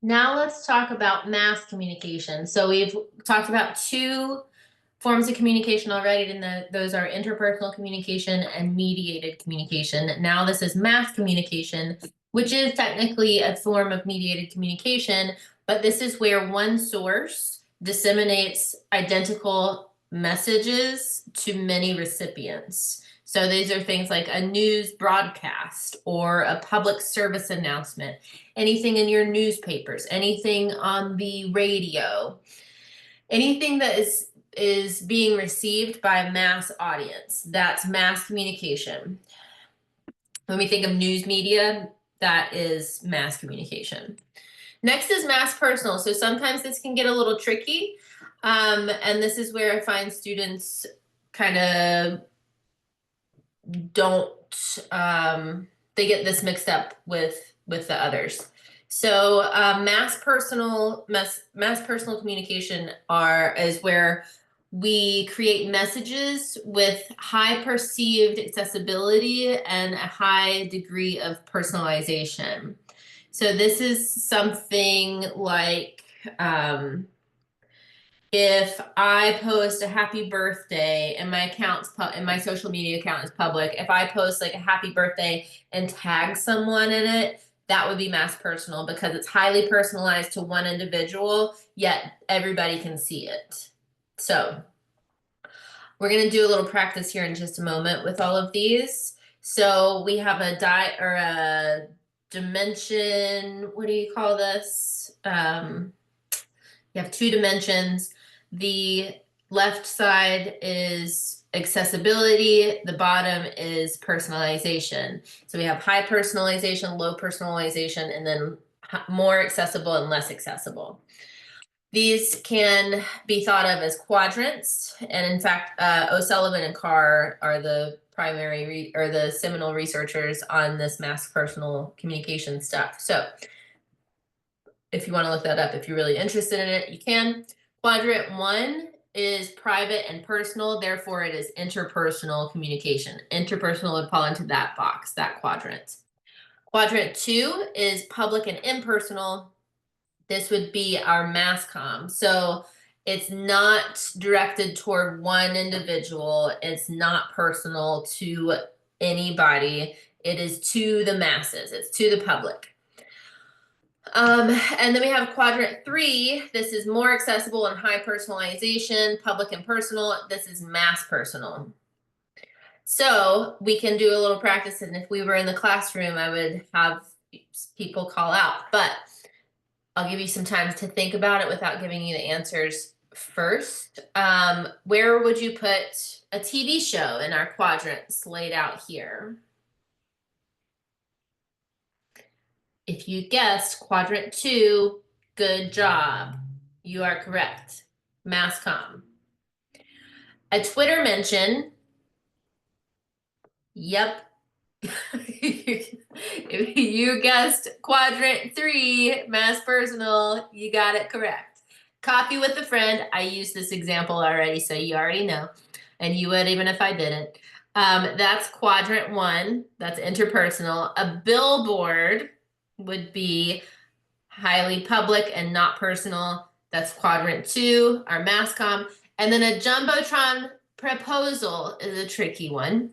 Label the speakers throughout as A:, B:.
A: Now let's talk about mass communication. So we've talked about two forms of communication already, and those are interpersonal communication and mediated communication. Now this is mass communication, which is technically a form of mediated communication, but this is where one source disseminates identical messages to many recipients. So these are things like a news broadcast or a public service announcement, anything in your newspapers, anything on the radio, anything that is being received by a mass audience. That's mass communication. When we think of news media, that is mass communication. Next is mass personal. So sometimes this can get a little tricky. And this is where I find students kind of don't they get this mixed up with the others. So mass personal communication is where we create messages with high perceived accessibility and a high degree of personalization. So this is something like if I post a happy birthday and my and my social media account is public, if I post like a happy birthday and tag someone in it, that would be mass personal because it's highly personalized to one individual, yet everybody can see it. So we're going to do a little practice here in just a moment with all of these. So we have a dimension. What do you call this? You have two dimensions. The left side is accessibility. The bottom is personalization. So we have high personalization, low personalization, and then more accessible and less accessible. These can be thought of as quadrants, and in fact, O'Sullivan and Carr are the primary or the seminal researchers on this mass personal communication stuff. So if you want to look that up, if you're really interested in it, you can. Quadrant 1 is private and personal, therefore it is interpersonal communication. Interpersonal would fall into that box, that quadrant. Quadrant 2 is public and impersonal. This would be our mass comm. So it's not directed toward one individual. It's not personal to anybody. It is to the masses. It's to the public. And then we have quadrant 3. This is more accessible and high personalization, public and personal. This is mass personal. So we can do a little practice, and if we were in the classroom, I would have people call out, but I'll give you some time to think about it without giving you the answers first. Where would you put a TV show in our quadrants laid out here? If you guessed quadrant 2, good job. You are correct. Mass comm. A Twitter mention. Yep. If you guessed quadrant 3, mass personal, you got it correct. Coffee with a friend. I used this example already, so you already know. And you would even if I didn't. That's quadrant 1. That's interpersonal. A billboard would be highly public and not personal. That's quadrant 2, our mass comm. And then a jumbotron proposal is a tricky one.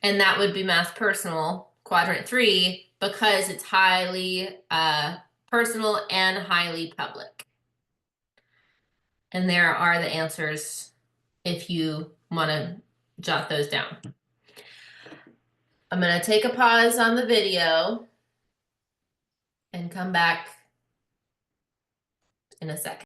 A: And that would be mass personal, quadrant 3, because it's highly personal and highly public. And there are the answers if you want to jot those down. I'm going to take a pause on the video and come back in a second.